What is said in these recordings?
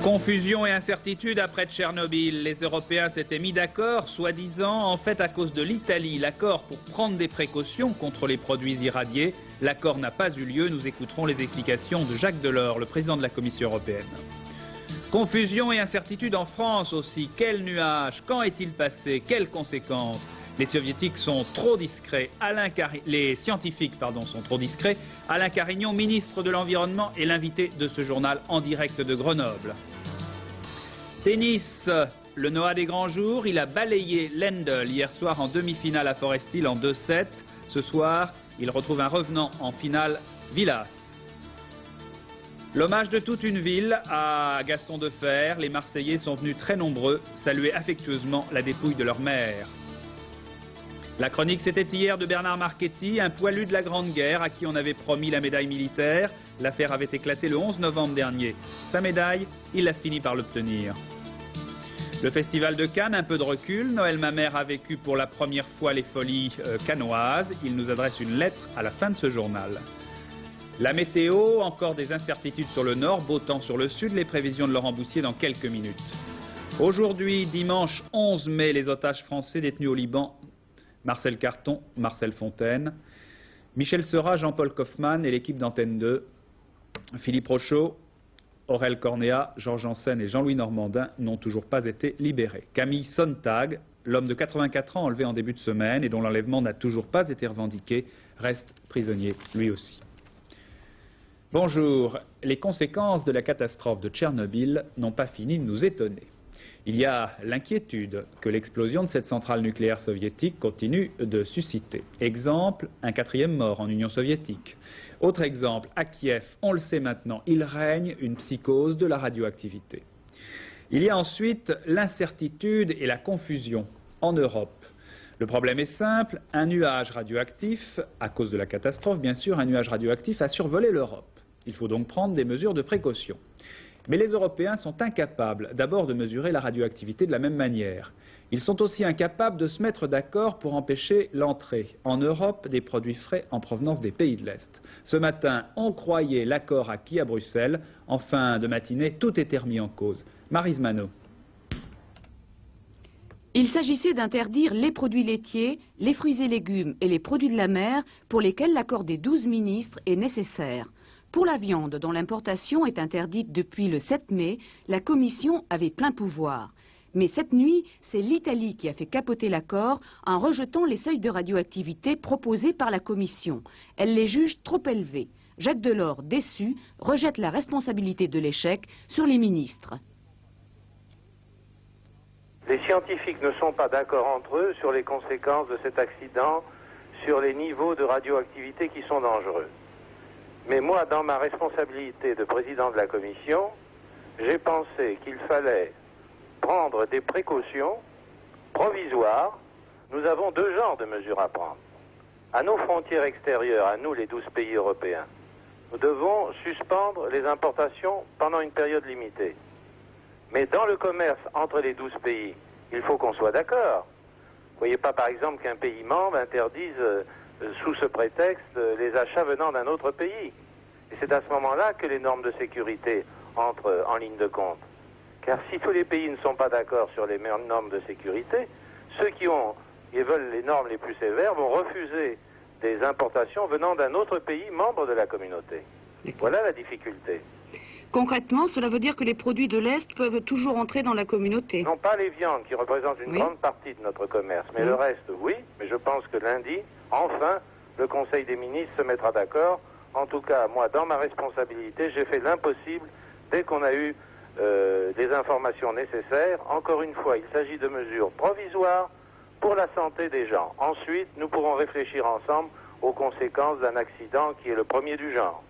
Confusion et incertitude après Tchernobyl. Les Européens s'étaient mis d'accord, soi-disant, en fait à cause de l'Italie. L'accord pour prendre des précautions contre les produits irradiés. L'accord n'a pas eu lieu. Nous écouterons les explications de Jacques Delors, le président de la Commission européenne. Confusion et incertitude en France aussi. Quel nuage? Quand est-il passé? Quelles conséquences? Les soviétiques sont trop discrets. Les scientifiques sont trop discrets. Alain Carignon, ministre de l'Environnement, est l'invité de ce journal en direct de Grenoble. Tennis, le Noah des grands jours. Il a balayé Lendl hier soir en demi-finale à Forest Hill en 2-7. Ce soir, il retrouve un revenant en finale, Villas. L'hommage de toute une ville à Gaston Defferre. Les Marseillais sont venus très nombreux saluer affectueusement la dépouille de leur mère. La chronique, c'était hier de Bernard Marchetti, un poilu de la Grande Guerre à qui on avait promis la médaille militaire. L'affaire avait éclaté le 11 novembre dernier. Sa médaille, il a fini par l'obtenir. Le festival de Cannes, un peu de recul. Noël Mamère a vécu pour la première fois les folies cannoises. Il nous adresse une lettre à la fin de ce journal. La météo, encore des incertitudes sur le nord, beau temps sur le sud. Les prévisions de Laurent Boussier dans quelques minutes. Aujourd'hui, dimanche 11 mai, les otages français détenus au Liban, Marcel Carton, Marcel Fontaine, Michel Seurat, Jean-Paul Kaufmann et l'équipe d'Antenne 2, Philippe Rochaud, Aurel Cornéa, Georges Janssen et Jean-Louis Normandin n'ont toujours pas été libérés. Camille Sontag, l'homme de 84 ans enlevé en début de semaine et dont l'enlèvement n'a toujours pas été revendiqué, reste prisonnier lui aussi. Bonjour. Les conséquences de la catastrophe de Tchernobyl n'ont pas fini de nous étonner. Il y a l'inquiétude que l'explosion de cette centrale nucléaire soviétique continue de susciter. Exemple, un 4e mort en Union soviétique. Autre exemple, à Kiev, on le sait maintenant, il règne une psychose de la radioactivité. Il y a ensuite l'incertitude et la confusion en Europe. Le problème est simple, un nuage radioactif, à cause de la catastrophe bien sûr, un nuage radioactif a survolé l'Europe. Il faut donc prendre des mesures de précaution. Mais les Européens sont incapables d'abord de mesurer la radioactivité de la même manière. Ils sont aussi incapables de se mettre d'accord pour empêcher l'entrée en Europe des produits frais en provenance des pays de l'Est. Ce matin, on croyait l'accord acquis à Bruxelles. En fin de matinée, tout était remis en cause. Maryse Mano. Il s'agissait d'interdire les produits laitiers, les fruits et légumes et les produits de la mer pour lesquels l'accord des 12 ministres est nécessaire. Pour la viande, dont l'importation est interdite depuis le 7 mai, la Commission avait plein pouvoir. Mais cette nuit, c'est l'Italie qui a fait capoter l'accord en rejetant les seuils de radioactivité proposés par la Commission. Elle les juge trop élevés. Jacques Delors, déçu, rejette la responsabilité de l'échec sur les ministres. Les scientifiques ne sont pas d'accord entre eux sur les conséquences de cet accident, sur les niveaux de radioactivité qui sont dangereux. Mais moi, dans ma responsabilité de président de la Commission, j'ai pensé qu'il fallait prendre des précautions provisoires. Nous avons deux genres de mesures à prendre. À nos frontières extérieures, à nous les 12 pays européens, nous devons suspendre les importations pendant une période limitée. Mais dans le commerce entre les 12 pays, il faut qu'on soit d'accord. Vous ne voyez pas par exemple qu'un pays membre interdise sous ce prétexte les achats venant d'un autre pays. Et c'est à ce moment-là que les normes de sécurité entrent en ligne de compte. Car si tous les pays ne sont pas d'accord sur les mêmes normes de sécurité, ceux qui veulent les normes les plus sévères vont refuser des importations venant d'un autre pays membre de la communauté. Voilà la difficulté. Concrètement, cela veut dire que les produits de l'Est peuvent toujours entrer dans la communauté? Non pas les viandes qui représentent une grande partie de notre commerce, mais le reste, oui. Mais je pense que lundi, enfin, le Conseil des ministres se mettra d'accord. En tout cas, moi, dans ma responsabilité, j'ai fait l'impossible dès qu'on a eu les informations nécessaires. Encore une fois, il s'agit de mesures provisoires pour la santé des gens. Ensuite, nous pourrons réfléchir ensemble aux conséquences d'un accident qui est le premier du genre.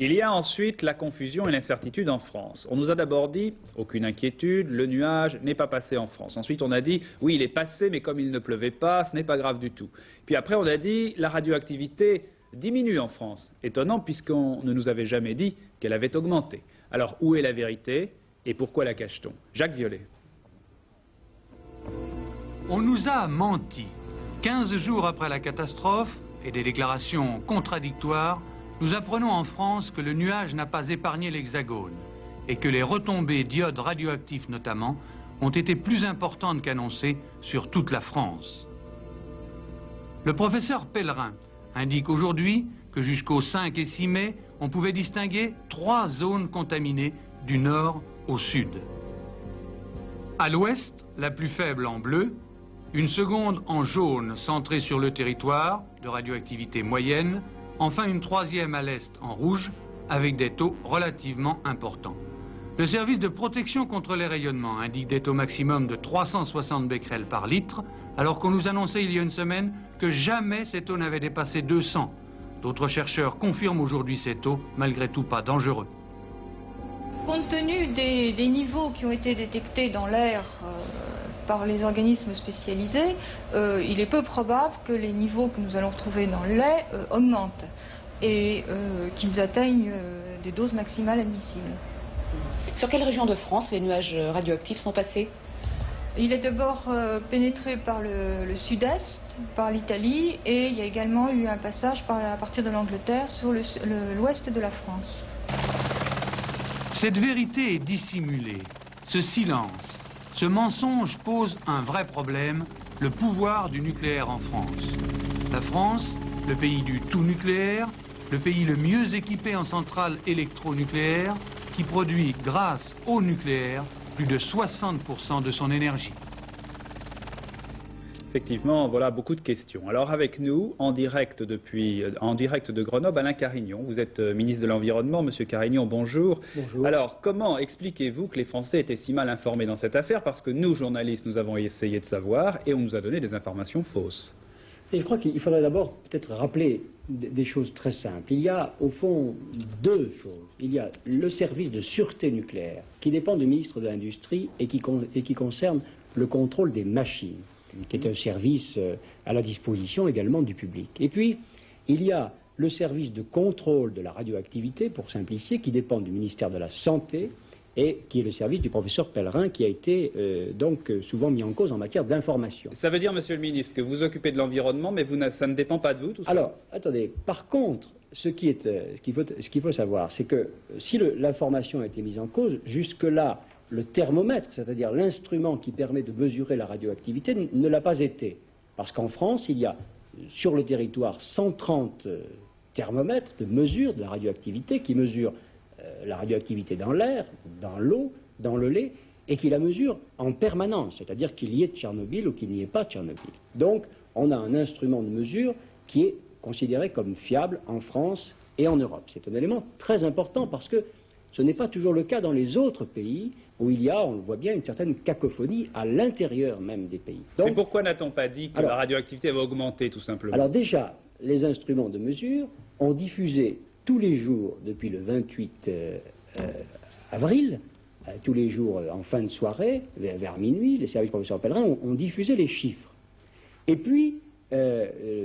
Il y a ensuite la confusion et l'incertitude en France. On nous a d'abord dit, aucune inquiétude, le nuage n'est pas passé en France. Ensuite on a dit, oui il est passé mais comme il ne pleuvait pas, ce n'est pas grave du tout. Puis après on a dit, la radioactivité diminue en France. Étonnant puisqu'on ne nous avait jamais dit qu'elle avait augmenté. Alors où est la vérité et pourquoi la cache-t-on? Jacques Violet. On nous a menti. 15 jours après la catastrophe et des déclarations contradictoires, nous apprenons en France que le nuage n'a pas épargné l'Hexagone et que les retombées d'iode radioactif notamment ont été plus importantes qu'annoncées sur toute la France. Le professeur Pellerin indique aujourd'hui que jusqu'au 5 et 6 mai, on pouvait distinguer 3 zones contaminées du nord au sud. À l'ouest, la plus faible en bleu, une seconde en jaune centrée sur le territoire, de radioactivité moyenne, enfin une troisième à l'est en rouge, avec des taux relativement importants. Le service de protection contre les rayonnements indique des taux maximum de 360 becquerels par litre, alors qu'on nous annonçait il y a une semaine que jamais ces taux n'avaient dépassé 200. D'autres chercheurs confirment aujourd'hui ces taux, malgré tout pas dangereux. Compte tenu des niveaux qui ont été détectés dans l'air par les organismes spécialisés, il est peu probable que les niveaux que nous allons retrouver dans le lait augmentent et qu'ils atteignent des doses maximales admissibles. Sur quelle région de France les nuages radioactifs sont passés? Il est d'abord pénétré par le sud-est, par l'Italie, et il y a également eu un passage à partir de l'Angleterre sur l'ouest de la France. Cette vérité est dissimulée. Ce silence, ce mensonge pose un vrai problème, le pouvoir du nucléaire en France. La France, le pays du tout nucléaire, le pays le mieux équipé en centrales électronucléaires, qui produit, grâce au nucléaire, plus de 60% de son énergie. Effectivement, voilà beaucoup de questions. Alors avec nous, en direct de Grenoble, Alain Carignon. Vous êtes ministre de l'Environnement. Monsieur Carignon, bonjour. Bonjour. Alors, comment expliquez-vous que les Français étaient si mal informés dans cette affaire? Parce que nous, journalistes, nous avons essayé de savoir et on nous a donné des informations fausses. Et je crois qu'il faudrait d'abord peut-être rappeler des choses très simples. Il y a au fond deux choses. Il y a le service de sûreté nucléaire qui dépend du ministre de l'Industrie et qui concerne le contrôle des machines, qui est un service à la disposition également du public. Et puis, il y a le service de contrôle de la radioactivité, pour simplifier, qui dépend du ministère de la Santé et qui est le service du professeur Pellerin, qui a été donc souvent mis en cause en matière d'information. Ça veut dire, monsieur le ministre, que vous occupez de l'environnement, mais ça ne dépend pas de vous, tout ça? Alors, attendez, par contre, ce qu'il faut savoir, c'est que si l'information a été mise en cause, jusque-là, le thermomètre, c'est-à-dire l'instrument qui permet de mesurer la radioactivité, ne l'a pas été. Parce qu'en France, il y a sur le territoire 130 thermomètres de mesure de la radioactivité qui mesurent la radioactivité dans l'air, dans l'eau, dans le lait, et qui la mesure en permanence, c'est-à-dire qu'il y ait Tchernobyl ou qu'il n'y ait pas Tchernobyl. Donc, on a un instrument de mesure qui est considéré comme fiable en France et en Europe. C'est un élément très important parce que ce n'est pas toujours le cas dans les autres pays où il y a, on le voit bien, une certaine cacophonie à l'intérieur même des pays. Donc, mais pourquoi n'a-t-on pas dit que la radioactivité va augmenter, tout simplement? Alors déjà, les instruments de mesure ont diffusé tous les jours, depuis le 28 avril, tous les jours en fin de soirée, vers minuit, les services professeur Pellerin ont diffusé les chiffres. Et puis,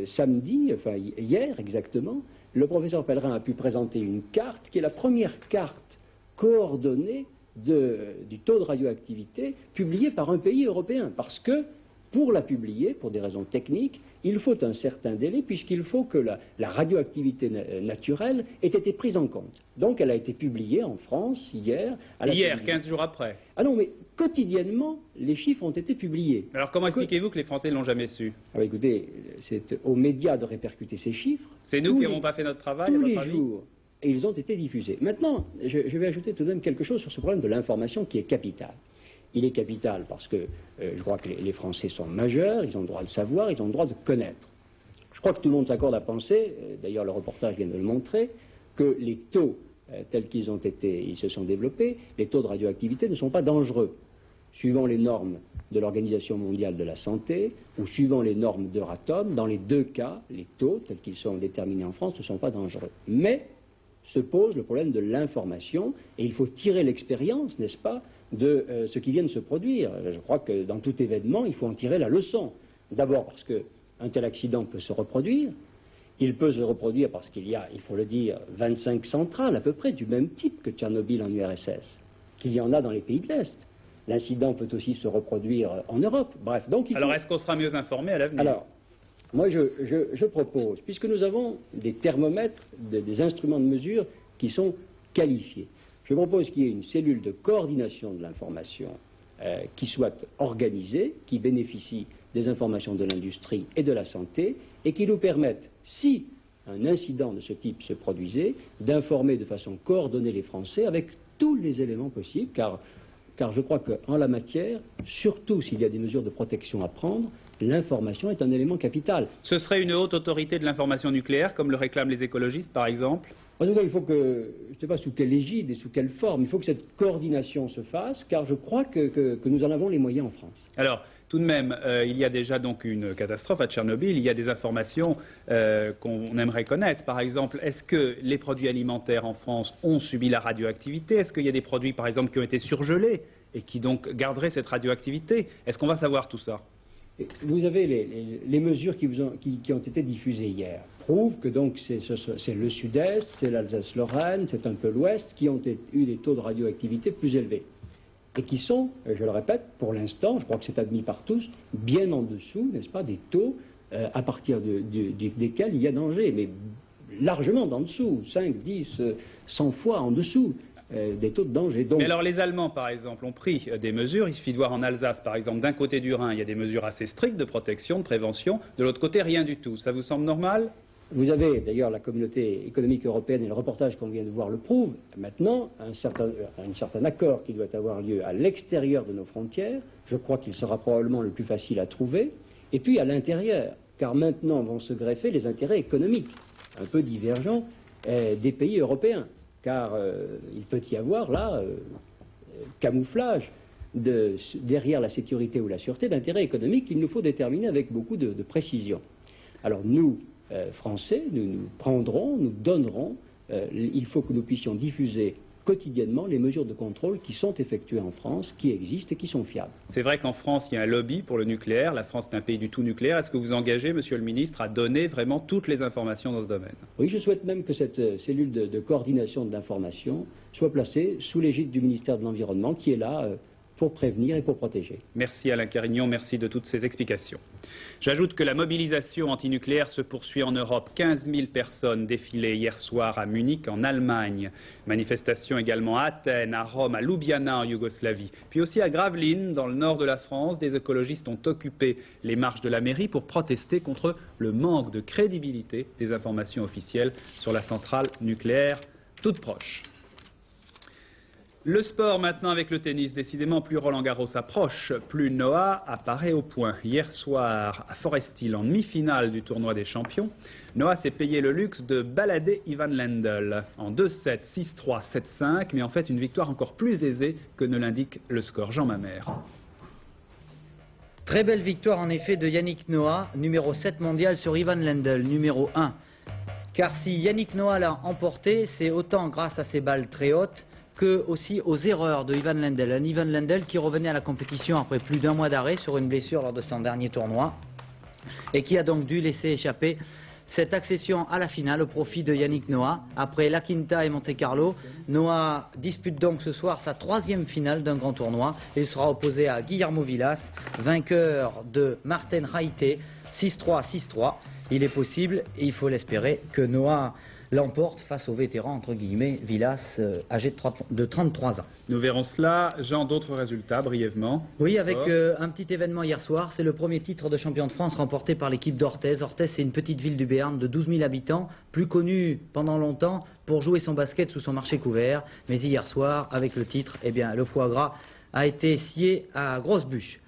samedi, enfin hier exactement, le professeur Pellerin a pu présenter une carte qui est la première carte coordonnée du taux de radioactivité publiée par un pays européen. Parce que, pour la publier, pour des raisons techniques, il faut un certain délai, puisqu'il faut que la radioactivité naturelle ait été prise en compte. Donc elle a été publiée en France hier. Hier, 15 jours après. Ah non, mais quotidiennement, les chiffres ont été publiés. Alors comment expliquez-vous que les Français ne l'ont jamais su? Alors écoutez, c'est aux médias de répercuter ces chiffres. C'est nous qui n'avons pas fait notre travail, tous à votre les avis? jours. Et ils ont été diffusés. Maintenant, je vais ajouter tout de même quelque chose sur ce problème de l'information qui est capital. Il est capital parce que je crois que les Français sont majeurs, ils ont le droit de savoir, ils ont le droit de connaître. Je crois que tout le monde s'accorde à penser, d'ailleurs le reportage vient de le montrer, que les taux tels qu'ils se sont développés, les taux de radioactivité ne sont pas dangereux. Suivant les normes de l'Organisation mondiale de la santé ou suivant les normes d'Euratom, dans les deux cas, les taux tels qu'ils sont déterminés en France ne sont pas dangereux. Mais se pose le problème de l'information et il faut tirer l'expérience, n'est-ce pas, de ce qui vient de se produire. Je crois que dans tout événement, il faut en tirer la leçon. D'abord parce qu'un tel accident peut se reproduire. Il peut se reproduire parce qu'il y a, il faut le dire, 25 centrales à peu près du même type que Tchernobyl en URSS, qu'il y en a dans les pays de l'Est. L'incident peut aussi se reproduire en Europe. Bref, donc Alors est-ce qu'on sera mieux informé à l'avenir? Alors, moi je propose, puisque nous avons des thermomètres, des instruments de mesure qui sont qualifiés, Je propose qu'il y ait une cellule de coordination de l'information qui soit organisée, qui bénéficie des informations de l'industrie et de la santé, et qui nous permette, si un incident de ce type se produisait, d'informer de façon coordonnée les Français avec tous les éléments possibles, car je crois qu'en la matière, surtout s'il y a des mesures de protection à prendre, l'information est un élément capital. Ce serait une haute autorité de l'information nucléaire, comme le réclament les écologistes, par exemple? En tout cas, il faut que, je ne sais pas sous quelle égide et sous quelle forme, il faut que cette coordination se fasse, car je crois que nous en avons les moyens en France. Alors, tout de même, il y a déjà donc une catastrophe à Tchernobyl, il y a des informations qu'on aimerait connaître. Par exemple, est-ce que les produits alimentaires en France ont subi la radioactivité? Est-ce qu'il y a des produits, par exemple, qui ont été surgelés et qui donc garderaient cette radioactivité? Est-ce qu'on va savoir tout ça? Vous avez les mesures qui ont été diffusées hier prouvent que donc c'est le sud-est, c'est l'Alsace-Lorraine, c'est un peu l'ouest qui ont eu des taux de radioactivité plus élevés et qui sont, je le répète, pour l'instant, je crois que c'est admis par tous, bien en dessous, n'est-ce pas, des taux à partir desquels il y a danger, mais largement en dessous, 5, 10, 100 fois en dessous des taux de danger. Donc... Mais alors les Allemands, par exemple, ont pris des mesures. Il suffit de voir en Alsace, par exemple, d'un côté du Rhin, il y a des mesures assez strictes de protection, de prévention. De l'autre côté, rien du tout. Ça vous semble normal? Vous avez d'ailleurs la communauté économique européenne et le reportage qu'on vient de voir le prouve. Maintenant, un certain accord qui doit avoir lieu à l'extérieur de nos frontières, je crois qu'il sera probablement le plus facile à trouver, et puis à l'intérieur, car maintenant vont se greffer les intérêts économiques, un peu divergents, des pays européens. Car il peut y avoir là camouflage derrière la sécurité ou la sûreté d'intérêts économiques qu'il nous faut déterminer avec beaucoup de précision. Alors nous, Français, nous prendrons, nous donnerons, il faut que nous puissions diffuser quotidiennement les mesures de contrôle qui sont effectuées en France, qui existent et qui sont fiables. C'est vrai qu'en France, il y a un lobby pour le nucléaire. La France est un pays du tout nucléaire. Est-ce que vous engagez, Monsieur le Ministre, à donner vraiment toutes les informations dans ce domaine? Oui, je souhaite même que cette cellule de coordination de l'information soit placée sous l'égide du ministère de l'Environnement, qui est là pour prévenir et pour protéger. Merci Alain Carignon, merci de toutes ces explications. J'ajoute que la mobilisation antinucléaire se poursuit en Europe. 15 000 personnes défilaient hier soir à Munich, en Allemagne. Manifestation également à Athènes, à Rome, à Ljubljana, en Yougoslavie. Puis aussi à Gravelines, dans le nord de la France, des écologistes ont occupé les marches de la mairie pour protester contre le manque de crédibilité des informations officielles sur la centrale nucléaire toute proche. Le sport maintenant avec le tennis. Décidément, plus Roland Garros approche, plus Noah apparaît au point. Hier soir, à Forest Hill, en demi-finale du tournoi des champions, Noah s'est payé le luxe de balader Ivan Lendl en 2-7, 6-3, 7-5, mais en fait une victoire encore plus aisée que ne l'indique le score. Jean Mamère. Très belle victoire en effet de Yannick Noah, numéro 7 mondial sur Ivan Lendl, numéro 1. Car si Yannick Noah l'a emporté, c'est autant grâce à ses balles très hautes que aussi aux erreurs de Ivan Lendl. Un Ivan Lendl qui revenait à la compétition après plus d'un mois d'arrêt sur une blessure lors de son dernier tournoi et qui a donc dû laisser échapper cette accession à la finale au profit de Yannick Noah. Après La Quinta et Monte Carlo, Noah dispute donc ce soir sa 3e finale d'un grand tournoi et il sera opposé à Guillermo Vilas, vainqueur de Martin Haite, 6-3, 6-3. Il est possible, et il faut l'espérer, que Noah l'emporte face au vétéran, entre guillemets, Vilas, âgé de 33 ans. Nous verrons cela. Jean, d'autres résultats, brièvement? Oui, avec un petit événement hier soir. C'est le premier titre de champion de France remporté par l'équipe d'Orthez. Orthez, c'est une petite ville du Béarn de 12 000 habitants, plus connue pendant longtemps pour jouer son basket sous son marché couvert. Mais hier soir, avec le titre, eh bien, le foie gras a été scié à grosse bûche.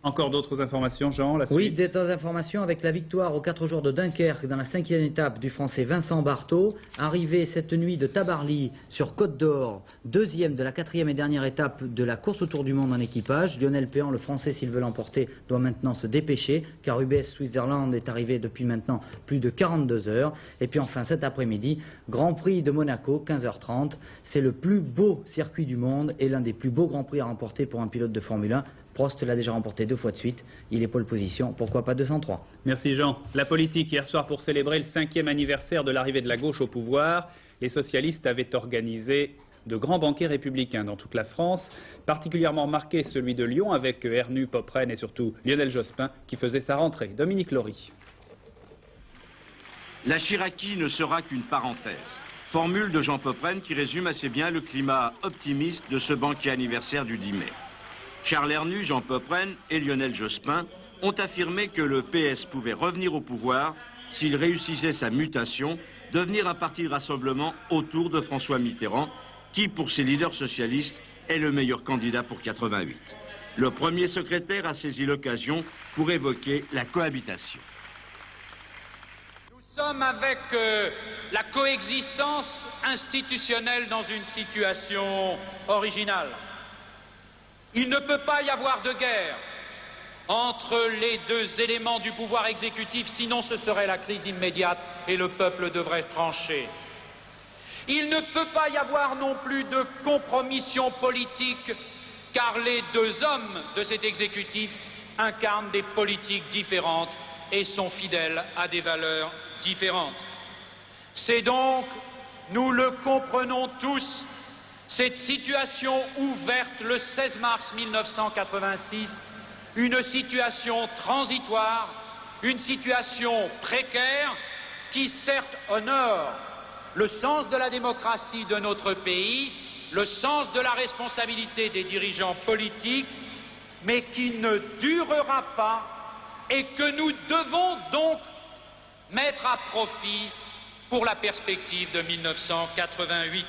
Encore d'autres informations, Jean, la suite? Oui, d'autres informations avec la victoire aux 4 jours de Dunkerque dans la 5e étape du Français Vincent Barthaud. Arrivé cette nuit de Tabarly sur Côte d'Or, 2e de la 4e et dernière étape de la course autour du monde en équipage. Lionel Péan, le Français, s'il veut l'emporter, doit maintenant se dépêcher car UBS Switzerland est arrivé depuis maintenant plus de 42 heures. Et puis enfin cet après-midi, Grand Prix de Monaco, 15h30. C'est le plus beau circuit du monde et l'un des plus beaux Grands Prix à remporter pour un pilote de Formule 1. Prost l'a déjà remporté 2 fois de suite, il est pole position, pourquoi pas 203. Merci Jean. La politique hier soir pour célébrer le 5e anniversaire de l'arrivée de la gauche au pouvoir. Les socialistes avaient organisé de grands banquets républicains dans toute la France, particulièrement marqué celui de Lyon avec Ernu, Popren et surtout Lionel Jospin qui faisait sa rentrée. Dominique Laury. La Chiraki ne sera qu'une parenthèse. Formule de Jean Popren qui résume assez bien le climat optimiste de ce banquet anniversaire du 10 mai. Charles Hernu, Jean Popren et Lionel Jospin ont affirmé que le PS pouvait revenir au pouvoir s'il réussissait sa mutation, devenir un parti de rassemblement autour de François Mitterrand, qui, pour ses leaders socialistes, est le meilleur candidat pour 88. Le premier secrétaire a saisi l'occasion pour évoquer la cohabitation. Nous sommes avec la coexistence institutionnelle dans une situation originale. Il ne peut pas y avoir de guerre entre les deux éléments du pouvoir exécutif, sinon ce serait la crise immédiate et le peuple devrait trancher. Il ne peut pas y avoir non plus de compromission politique, car les deux hommes de cet exécutif incarnent des politiques différentes et sont fidèles à des valeurs différentes. C'est donc, nous le comprenons tous, cette situation ouverte le 16 mars 1986, une situation transitoire, une situation précaire qui certes honore le sens de la démocratie de notre pays, le sens de la responsabilité des dirigeants politiques, mais qui ne durera pas et que nous devons donc mettre à profit pour la perspective de 1988.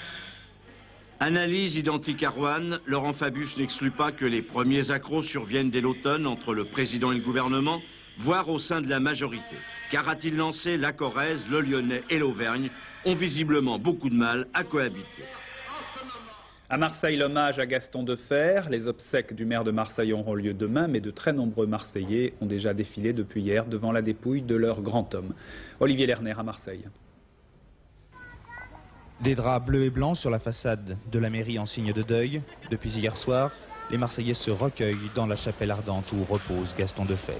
Analyse identique à Rouen, Laurent Fabius n'exclut pas que les premiers accros surviennent dès l'automne entre le président et le gouvernement, voire au sein de la majorité. Car a-t-il lancé, la Corrèze, le Lyonnais et l'Auvergne ont visiblement beaucoup de mal à cohabiter. À Marseille, l'hommage à Gaston Defferre. Les obsèques du maire de Marseille auront lieu demain, mais de très nombreux Marseillais ont déjà défilé depuis hier devant la dépouille de leur grand homme. Olivier Lerner à Marseille. Des draps bleus et blancs sur la façade de la mairie en signe de deuil. Depuis hier soir, les Marseillais se recueillent dans la chapelle ardente où repose Gaston Defferre.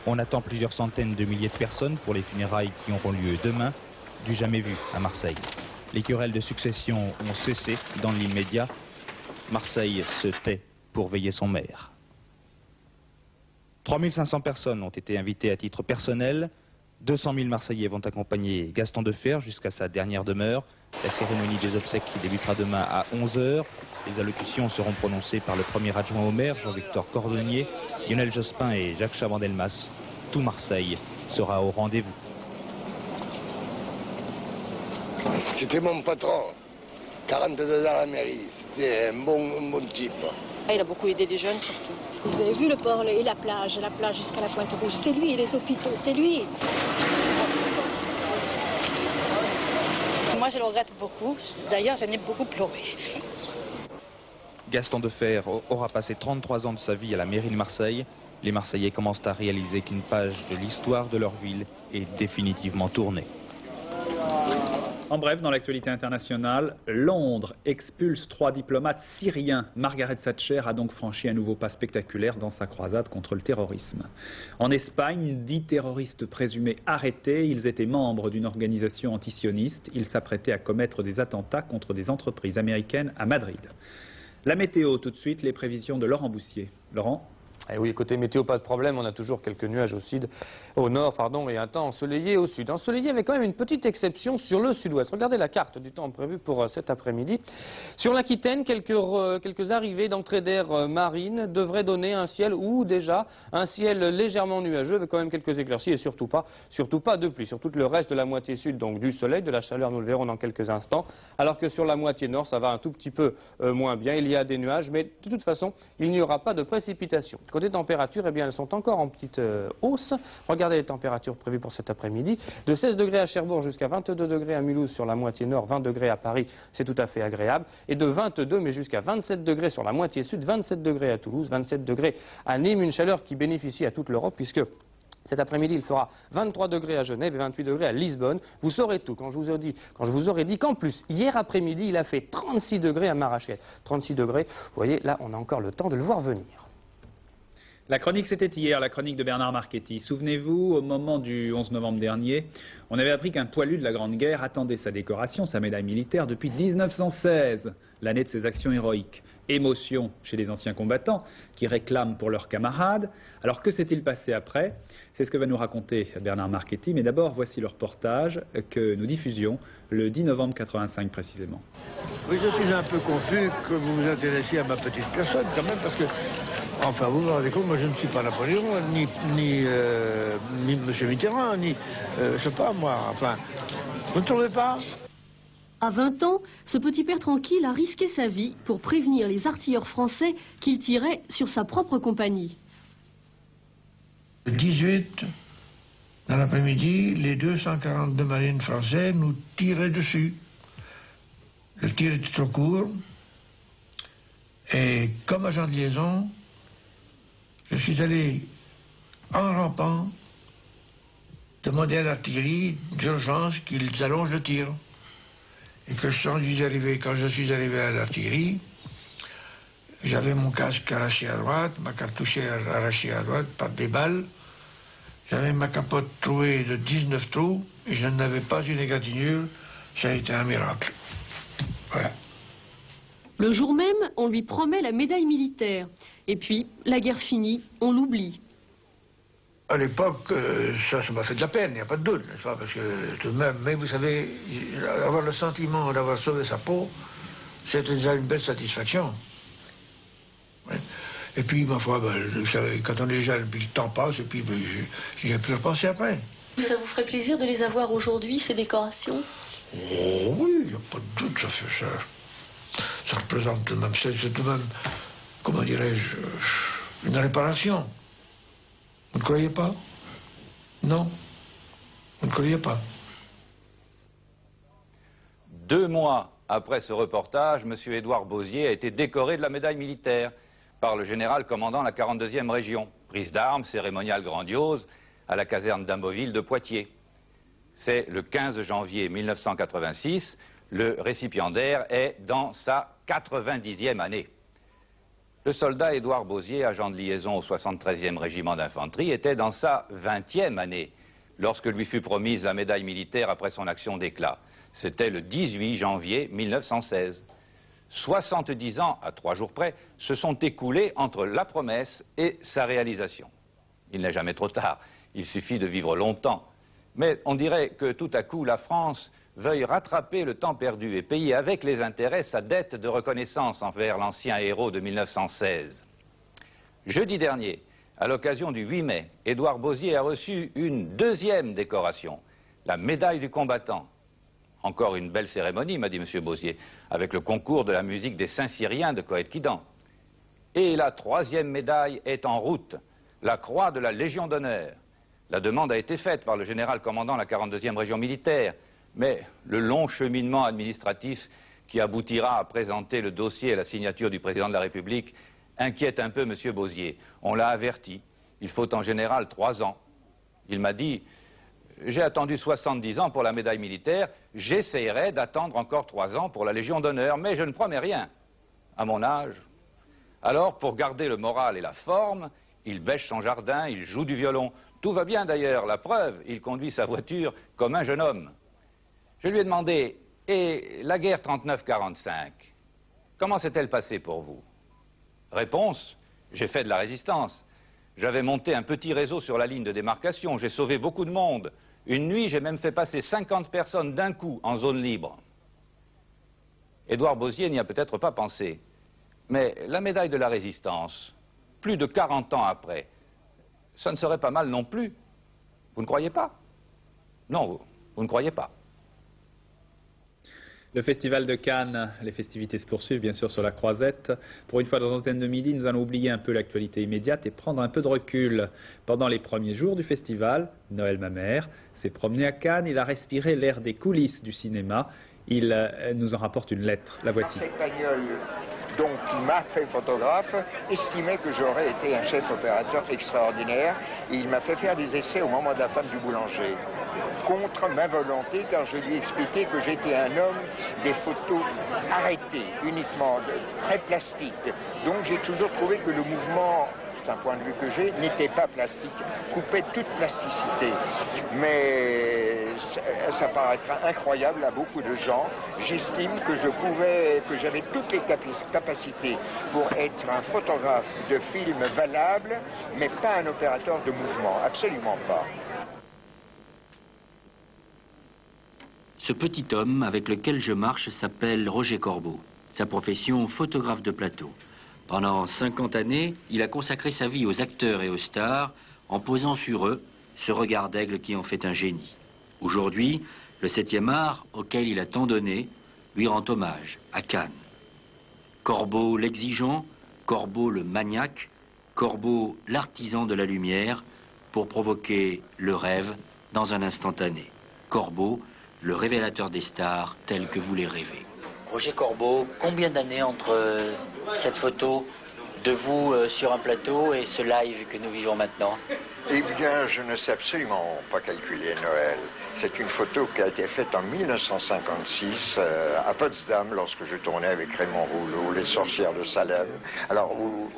On attend plusieurs centaines de milliers de personnes pour les funérailles qui auront lieu demain, du jamais vu à Marseille. Les querelles de succession ont cessé dans l'immédiat. Marseille se tait pour veiller son maire. 3500 personnes ont été invitées à titre personnel. 200 000 Marseillais vont accompagner Gaston Defferre jusqu'à sa dernière demeure. La cérémonie des obsèques qui débutera demain à 11 h. Les allocutions seront prononcées par le premier adjoint au maire, Jean-Victor Cordonnier, Lionel Jospin et Jacques Chaban-Delmas. Tout Marseille sera au rendez-vous. C'était mon patron, 42 ans à la mairie, c'était un bon type. Il a beaucoup aidé des jeunes surtout. Vous avez vu le port et la plage jusqu'à la Pointe-Rouge, c'est lui, et les hôpitaux, c'est lui. Moi je le regrette beaucoup, d'ailleurs j'en ai beaucoup pleuré. Gaston Defferre aura passé 33 ans de sa vie à la mairie de Marseille. Les Marseillais commencent à réaliser qu'une page de l'histoire de leur ville est définitivement tournée. En bref, dans l'actualité internationale, Londres expulse 3 diplomates syriens. Margaret Thatcher a donc franchi un nouveau pas spectaculaire dans sa croisade contre le terrorisme. En Espagne, 10 terroristes présumés arrêtés. Ils étaient membres d'une organisation antisioniste. Ils s'apprêtaient à commettre des attentats contre des entreprises américaines à Madrid. La météo, tout de suite, les prévisions de Laurent Boussier. Laurent ? Eh oui, côté météo, pas de problème, on a toujours quelques nuages au nord, et un temps ensoleillé au sud. Ensoleillé avec quand même une petite exception sur le sud-ouest. Regardez la carte du temps prévu pour cet après-midi. Sur l'Aquitaine, quelques arrivées d'entrée d'air marine devraient donner un ciel ou déjà un ciel légèrement nuageux avec quand même quelques éclaircies et surtout pas de pluie. Sur tout le reste de la moitié sud, donc du soleil, de la chaleur, nous le verrons dans quelques instants. Alors que sur la moitié nord, ça va un tout petit peu moins bien. Il y a des nuages, mais de toute façon, il n'y aura pas de précipitations. Côté température, eh bien, elles sont encore en petite hausse. Regardez les températures prévues pour cet après-midi. De 16 degrés à Cherbourg jusqu'à 22 degrés à Mulhouse sur la moitié nord, 20 degrés à Paris, c'est tout à fait agréable. Et de 22, mais jusqu'à 27 degrés sur la moitié sud, 27 degrés à Toulouse, 27 degrés à Nîmes. Une chaleur qui bénéficie à toute l'Europe puisque cet après-midi, il fera 23 degrés à Genève et 28 degrés à Lisbonne. Vous saurez tout quand je vous aurai dit qu'en plus, hier après-midi, il a fait 36 degrés à Marrakech. 36 degrés, vous voyez, là, on a encore le temps de le voir venir. La chronique, c'était hier, la chronique de Bernard Marchetti. Souvenez-vous, au moment du 11 novembre dernier, on avait appris qu'un poilu de la Grande Guerre attendait sa décoration, sa médaille militaire, depuis 1916, l'année de ses actions héroïques. Émotion chez les anciens combattants qui réclament pour leurs camarades. Alors que s'est-il passé après? C'est ce que va nous raconter Bernard Marchetti. Mais d'abord, voici le reportage que nous diffusions le 10 novembre 85 précisément. Oui, je suis un peu confus que vous vous intéressiez à ma petite personne quand même, parce que, enfin, vous vous rendez compte, moi je ne suis pas Napoléon, ni M. Mitterrand, ni, je sais pas moi, enfin, vous ne trouvez pas? À 20 ans, ce petit père tranquille a risqué sa vie pour prévenir les artilleurs français qu'il tirait sur sa propre compagnie. Le 18, dans l'après-midi, les 242 marines français nous tiraient dessus. Le tir était trop court. Et comme agent de liaison, je suis allé, en rampant, demander à l'artillerie d'urgence qu'ils allongent le tir. Et que quand je suis arrivé à l'artillerie, j'avais mon casque arraché à droite, ma cartouchière arrachée à droite par des balles. J'avais ma capote trouée de 19 trous et je n'avais pas une égratignure. Ça a été un miracle. Voilà. Le jour même, on lui promet la médaille militaire. Et puis, la guerre finie, on l'oublie. À l'époque, ça m'a fait de la peine, il n'y a pas de doute, n'est-ce pas? Parce que tout de même, mais vous savez, avoir le sentiment d'avoir sauvé sa peau, c'était déjà une belle satisfaction. Ouais. Et puis, ma foi, vous savez, quand on est jeune, puis le temps passe, et puis j'y ai plus repensé après. Ça vous ferait plaisir de les avoir aujourd'hui, ces décorations? Oh oui, il n'y a pas de doute, ça représente tout de même, c'est tout de même, comment dirais-je, une réparation. Vous ne croyez pas? Non? Vous ne croyez pas? 2 mois après ce reportage, M. Édouard Bozier a été décoré de la médaille militaire par le général commandant la 42e région. Prise d'armes, cérémoniale grandiose à la caserne d'Amboville de Poitiers. C'est le 15 janvier 1986. Le récipiendaire est dans sa 90e année. Le soldat Édouard Bozier, agent de liaison au 73e régiment d'infanterie, était dans sa 20e année lorsque lui fut promise la médaille militaire après son action d'éclat. C'était le 18 janvier 1916. 70 ans, à 3 jours près, se sont écoulés entre la promesse et sa réalisation. Il n'est jamais trop tard, il suffit de vivre longtemps. Mais on dirait que tout à coup la France veuille rattraper le temps perdu et payer avec les intérêts sa dette de reconnaissance envers l'ancien héros de 1916. Jeudi dernier, à l'occasion du 8 mai, Édouard Bozier a reçu une 2e décoration, la médaille du combattant. Encore une belle cérémonie, m'a dit M. Bozier, avec le concours de la musique des Saint-Cyriens de Coët-Quidan. Et la 3e médaille est en route, la croix de la Légion d'honneur. La demande a été faite par le général commandant la 42e région militaire. Mais le long cheminement administratif qui aboutira à présenter le dossier à la signature du président de la République inquiète un peu M. Bozier. On l'a averti, il faut en général 3 ans. Il m'a dit, j'ai attendu 70 ans pour la médaille militaire, j'essayerai d'attendre encore 3 ans pour la Légion d'honneur, mais je ne promets rien. À mon âge. Alors, pour garder le moral et la forme, il bêche son jardin, il joue du violon. Tout va bien d'ailleurs, la preuve, il conduit sa voiture comme un jeune homme. Je lui ai demandé, et la guerre 39-45, comment s'est-elle passée pour vous? Réponse, j'ai fait de la résistance. J'avais monté un petit réseau sur la ligne de démarcation, j'ai sauvé beaucoup de monde. Une nuit, j'ai même fait passer 50 personnes d'un coup en zone libre. Édouard Bozier n'y a peut-être pas pensé, mais la médaille de la résistance, plus de 40 ans après, ça ne serait pas mal non plus. Vous ne croyez pas? Non, vous ne croyez pas. Le festival de Cannes, les festivités se poursuivent bien sûr sur la Croisette. Pour une fois dans Antenne de Midi, nous allons oublier un peu l'actualité immédiate et prendre un peu de recul. Pendant les premiers jours du festival, Noël Mamère s'est promené à Cannes, il a respiré l'air des coulisses du cinéma. Il nous en rapporte une lettre, la voici. Pagnol, donc, qui m'a fait photographe, estimait que j'aurais été un chef opérateur extraordinaire et il m'a fait faire des essais au moment de la femme du boulanger. contre ma volonté, car je lui ai expliqué que j'étais un homme des photos arrêtées, uniquement très plastiques. Donc j'ai toujours trouvé que le mouvement, c'est un point de vue que j'ai, n'était pas plastique, coupait toute plasticité. Mais ça paraîtra incroyable à beaucoup de gens. J'estime que j'avais toutes les capacités pour être un photographe de film valable, mais pas un opérateur de mouvement, absolument pas. Ce petit homme avec lequel je marche s'appelle Roger Corbeau. Sa profession, photographe de plateau. Pendant 50 années, il a consacré sa vie aux acteurs et aux stars en posant sur eux ce regard d'aigle qui en fait un génie. Aujourd'hui, le 7e art, auquel il a tant donné, lui rend hommage à Cannes. Corbeau l'exigeant, Corbeau le maniaque, Corbeau l'artisan de la lumière pour provoquer le rêve dans un instantané. Corbeau, le révélateur des stars tels que vous les rêvez. Roger Corbeau, combien d'années entre cette photo de vous sur un plateau et ce live que nous vivons maintenant? Eh bien, je ne sais absolument pas calculer Noël. C'est une photo qui a été faite en 1956 à Potsdam, lorsque je tournais avec Raymond Rouleau, Les Sorcières de Salem. Alors,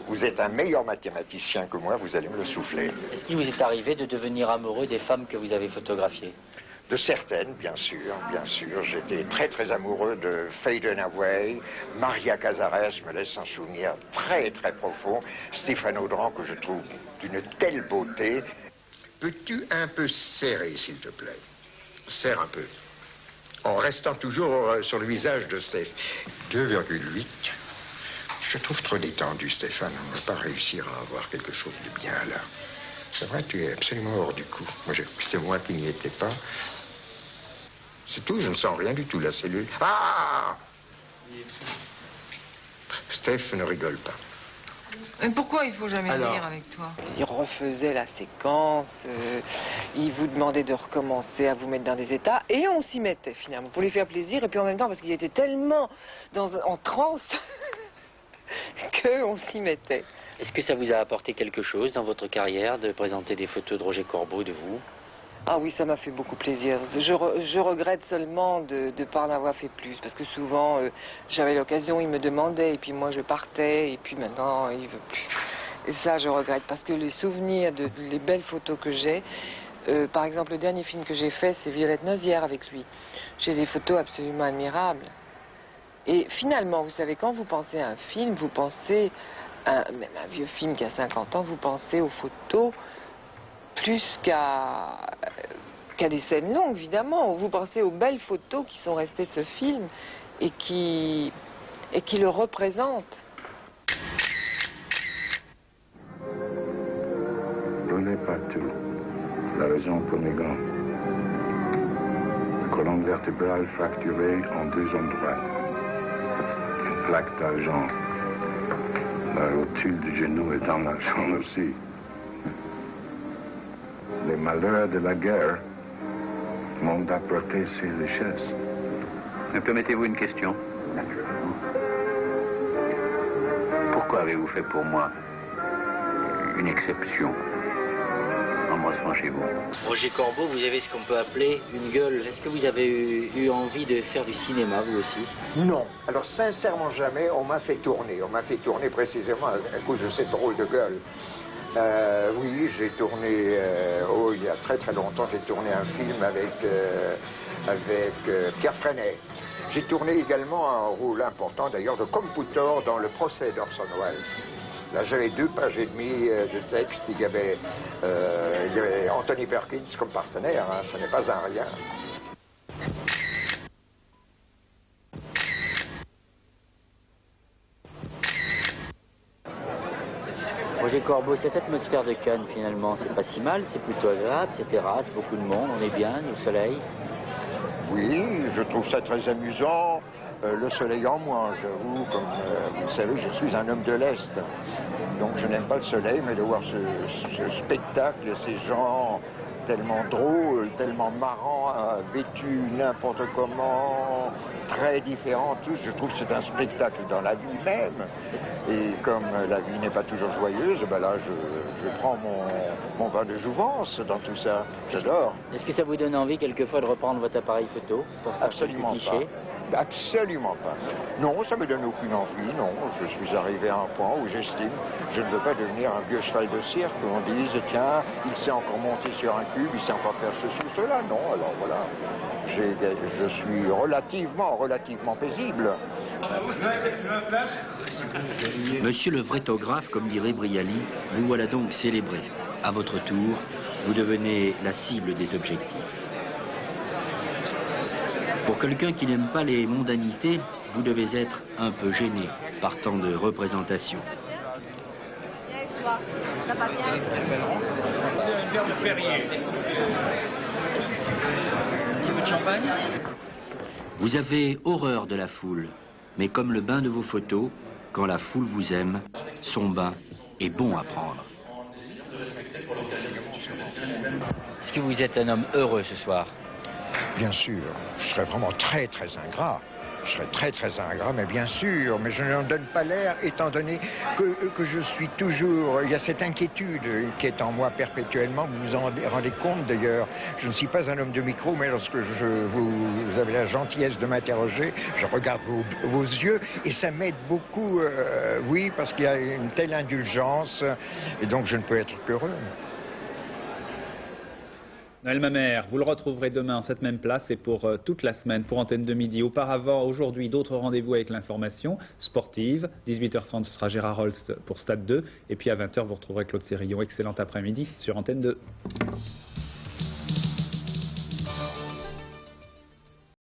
vous êtes un meilleur mathématicien que moi, vous allez me le souffler. Est-ce qu'il vous est arrivé de devenir amoureux des femmes que vous avez photographiées? De certaines, bien sûr, bien sûr. J'étais très très amoureux de Faye Dunaway, Maria Cazares me laisse un souvenir très très profond, Stéphane Audran que je trouve d'une telle beauté. Peux-tu un peu serrer, s'il te plaît? Serre un peu. En restant toujours sur le visage de Steph. 2,8. Je trouve trop détendu, Stéphane. On ne va pas réussir à avoir quelque chose de bien là. C'est vrai, tu es absolument hors du coup. C'est moi qui n'y étais pas. C'est tout, je ne sens rien du tout, la cellule. Ah! Steph ne rigole pas. Et pourquoi il faut jamais rire avec toi? Il refaisait la séquence, il vous demandait de recommencer à vous mettre dans des états, et on s'y mettait finalement, pour lui faire plaisir, et puis en même temps, parce qu'il était tellement en transe qu'on s'y mettait. Est-ce que ça vous a apporté quelque chose dans votre carrière de présenter des photos de Roger Corbeau de vous? Ah oui, ça m'a fait beaucoup plaisir. Je regrette seulement de ne pas en avoir fait plus, parce que souvent, j'avais l'occasion, il me demandait, et puis moi je partais, et puis maintenant, il veut plus. Et ça, je regrette, parce que les souvenirs, les belles photos que j'ai, par exemple, le dernier film que j'ai fait, c'est Violette Nozière avec lui. J'ai des photos absolument admirables. Et finalement, vous savez, quand vous pensez à un film, vous pensez, même un vieux film qui a 50 ans, vous pensez aux photos plus qu'à des scènes longues, évidemment. Vous pensez aux belles photos qui sont restées de ce film et qui le représentent. Ce n'est pas tout. La raison pour mes gants. La colonne vertébrale fracturée en 2 endroits. Une plaque d'argent. La rotule du genou est dans l'argent aussi. Les malheurs de la guerre m'ont apporté ces richesses. Me permettez-vous une question? Naturellement. Pourquoi avez-vous fait pour moi une exception en me recevant chez vous? Roger Corbeau, vous avez ce qu'on peut appeler une gueule. Est-ce que vous avez eu envie de faire du cinéma, vous aussi? Non. Alors, sincèrement, jamais. On m'a fait tourner. On m'a fait tourner précisément à cause de cette drôle de gueule. Oui, j'ai tourné, il y a très très longtemps, j'ai tourné un film avec Pierre Freinet. J'ai tourné également un rôle important d'ailleurs de computer dans le procès d'Orson Welles. Là j'avais 2 pages et demie de texte, il y avait Anthony Perkins comme partenaire, hein, ce n'est pas un rien. Roger Corbeau, cette atmosphère de Cannes, finalement, c'est pas si mal, c'est plutôt agréable, c'est terrasse, beaucoup de monde, on est bien, le soleil. Oui, je trouve ça très amusant. Le soleil en moi, j'avoue, comme vous le savez, je suis un homme de l'Est. Donc je n'aime pas le soleil, mais de voir ce spectacle, ces gens tellement drôle, tellement marrant, vêtu n'importe comment, très différent, tout. Je trouve que c'est un spectacle dans la vie même. Et comme la vie n'est pas toujours joyeuse, ben là je prends mon vin de jouvence dans tout ça. J'adore. Est-ce que ça vous donne envie quelquefois de reprendre votre appareil photo pour faire Absolument quelques clichés? pas. Absolument pas. Non, ça me donne aucune envie, non. Je suis arrivé à un point où j'estime je ne veux pas devenir un vieux cheval de cirque où on dise tiens, il sait encore monter sur un cube, il sait encore faire ceci ou cela. Non, alors voilà. Je suis relativement paisible. Monsieur le vrétographe, comme dirait Brialy, vous voilà donc célébré. À votre tour, vous devenez la cible des objectifs. Pour quelqu'un qui n'aime pas les mondanités, vous devez être un peu gêné par tant de représentations. Un verre de Perrier. Un petit peu de champagne? Vous avez horreur de la foule, mais comme le bain de vos photos, quand la foule vous aime, son bain est bon à prendre. Est-ce que vous êtes un homme heureux ce soir? Bien sûr, je serais vraiment très ingrat. Je serais très ingrat, mais bien sûr, mais je n'en donne pas l'air, étant donné que je suis toujours... Il y a cette inquiétude qui est en moi perpétuellement, vous vous en rendez compte d'ailleurs. Je ne suis pas un homme de micro, mais lorsque vous avez la gentillesse de m'interroger, je regarde vos yeux, et ça m'aide beaucoup, oui, parce qu'il y a une telle indulgence, et donc je ne peux être qu'heureux. Noël Mamère, vous le retrouverez demain en cette même place et pour toute la semaine pour Antenne de Midi. Auparavant, aujourd'hui, d'autres rendez-vous avec l'information sportive. 18h30, ce sera Gérard Holst pour Stade 2. Et puis à 20h, vous retrouverez Claude Sérillon. Excellent après-midi sur Antenne 2.